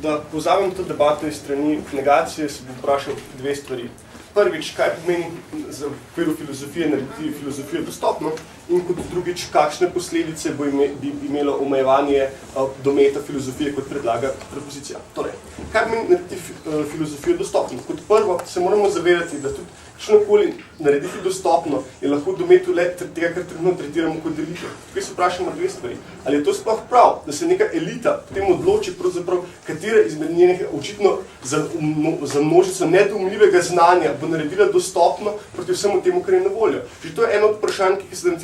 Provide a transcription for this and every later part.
Da povzamem to debato iz strani negacije, se bom vprašal dve stvari. Prvič, kaj pomeni za okviru filozofije narediti filozofijo dostopno in kot drugič, kakšne posledice bi imelo omejevanje dometa filozofije, kot predlaga propozicija. Torej, kaj pomeni narediti filozofijo dostopno? Kot prvo se moramo zavedati, da tudi kakšnokoli narediti dostopno je lahko dometu le tega, kar trenutno tretiramo kot elito. Tukaj se vprašamo dve stvari. Ali je to sploh prav, da se neka elita potem odloči, pravzaprav, katera izmed njenih očitno za množico nedoumljivega znanja bo naredila dostopno proti vsemu temu, kar je na voljo. Že to je eno od vprašanj, ki se da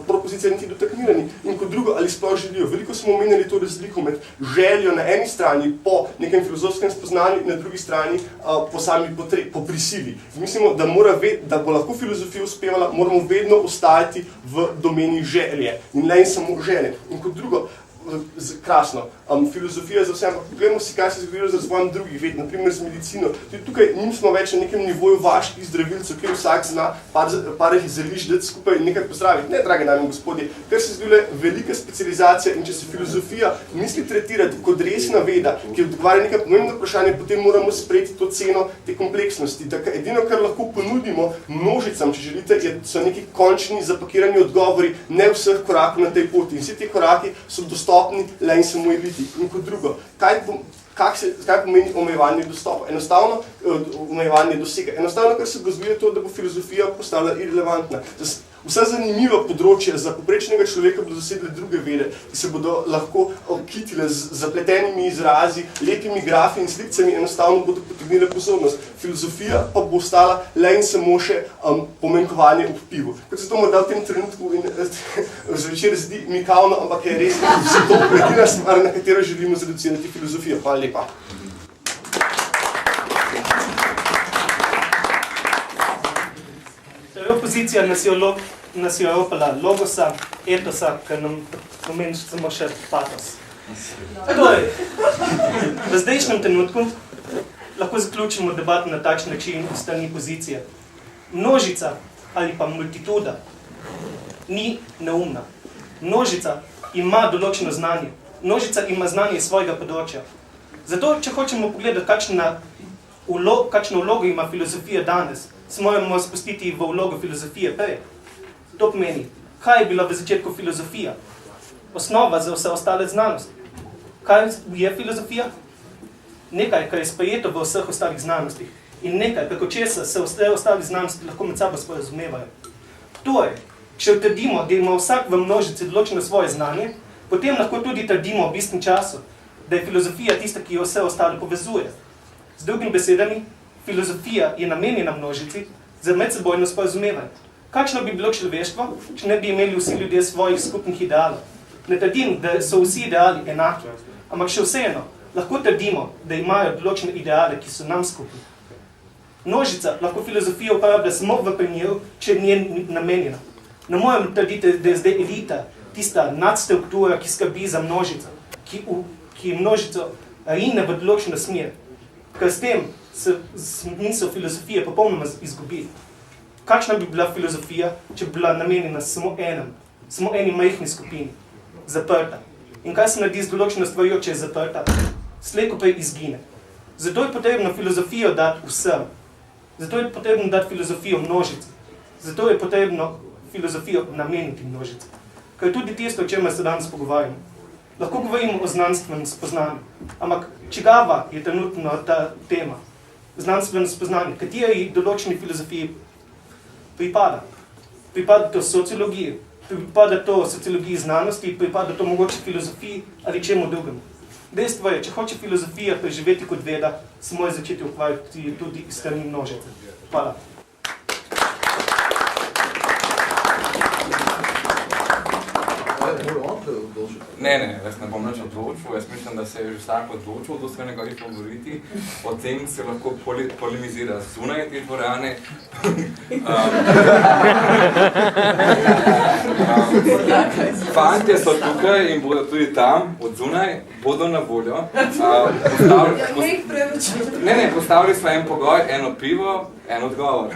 propozicija niti dotaknirani. In kot drugo, ali sploh želijo. Veliko smo omenjali to razliko med željo na eni strani po nekem filozofskem spoznanju in na drugi strani po prisili. Mislimo, da bo lahko filozofija uspevala, moramo vedno ostajati v domeni želje in ne samo želje. In kot drugo, krasno, filozofija za vse, ampak pogledamo si, kaj se zgodilo z razvojem drugih ved, naprimer z medicino. Tudi tukaj nismo več na nekem nivoju vaških zdravilcev, kjer vsak zna par zelišč dati skupaj in nekaj pozdraviti. Ne, drage dame in gospodje, ker se zgodila velika specializacija in če se filozofija misli tretirati kot resna veda, ki odgovarja nekaj pomembno vprašanje, potem moramo sprejeti to ceno te kompleksnosti. Tako edino, kar lahko ponudimo množicam, če želite, so neki končni zapakirani odgovori ne vseh korakov na tej poti. In vsi ti koraki so dostopni le in samo eliti. In kot drugo, kaj pomeni omejevanje dostopa? Enostavno omejevanje dosega. Enostavno, kar se bo zgodilo to, da bo filozofija postala irelevantna. Vsa zanimiva področja za poprečnega človeka bodo zasedle druge vede, ki se bodo lahko kitile z zapletenimi izrazi, lepimi grafi in slikcami, enostavno bodo potegnile pozornost. Filozofija pa bo ostala le in samo še pomenkovanje ob pivu. Kot se to morda v tem trenutku in zvečer zdi mikavno, ampak je res to edina stvar, na katero želimo zreducirati filozofijo. Hvala lepa. Opozicija nas je opala logosa, etosa, ker nam pomeni samo še patos. Torej, v zdajšnjem trenutku lahko zaključimo debato na takšen način v strani pozicije. Množica ali pa multituda ni neumna. Množica ima določeno znanje. Množica ima znanje svojega področja. Zato, če hočemo pogledati, kakšno vlogo ima filozofija danes, se moramo spustiti v vlogo filozofije prej. To pomeni, kaj je bila v začetku filozofija? Osnova za vse ostale znanosti. Kaj je filozofija? Nekaj, kar je sprejeto v vseh ostalih znanostih. In nekaj, preko česa se vse ostale znanosti lahko med sabo sporazumevajo. Torej, če trdimo, da ima vsak v množici določeno svoje znanje, potem lahko tudi trdimo v istem času, da je filozofija tista, ki jo vse ostale povezuje. Z drugimi besedami, filozofija je namenjena množici za medsebojno sporazumevanje. Kakšno bi bilo človeštvo, če ne bi imeli vsi ljudje svojih skupnih idealov? Ne trdim, da so vsi ideali enaki, ampak še vseeno, lahko trdimo, da imajo določene ideale, ki so nam skupni. Množica lahko filozofijo uporablja samo v primeru, če je namenjena. Ne morem trditi, da je zdaj elita tista nadstruktura, ki skrbi za množico, ki množico rine v določeno smer, ker s tem smisel filozofije popolnoma izgubili. Kakšna bi bila filozofija, če bi bila namenjena samo eni majhni skupini, zaprta? In kaj se naredi z določeno stvarjo, če je zaprta? Slej ko prej izgine. Zato je potrebno filozofijo dati vsem. Zato je potrebno dati filozofijo množici. Zato je potrebno filozofijo nameniti množici. Ker tudi tisto, o čemer se danes pogovarjamo. Lahko govorimo o znanstvenem spoznanju, ampak čigava je trenutno ta tema? Znanstveno spoznanje, kateri določeni filozofiji pripada? Pripada to sociologiji, pripada to sociologiji znanosti, pripada to mogoče filozofiji ali čemu drugemu. Dejstvo je, če hoče filozofija preživeti kot veda, se mora začeti ukvarjati tudi iz strani množice. Hvala. Ne, jaz ne bom nič odločil, jaz mislim, da se je že vsak odločil do svojega govoriti, o tem se lahko polemizira zunaj te dvorane. Fantje so tukaj in bodo tudi tam, od zunaj, bodo na voljo. Postavili smo en pogoj, eno pivo, en odgovor.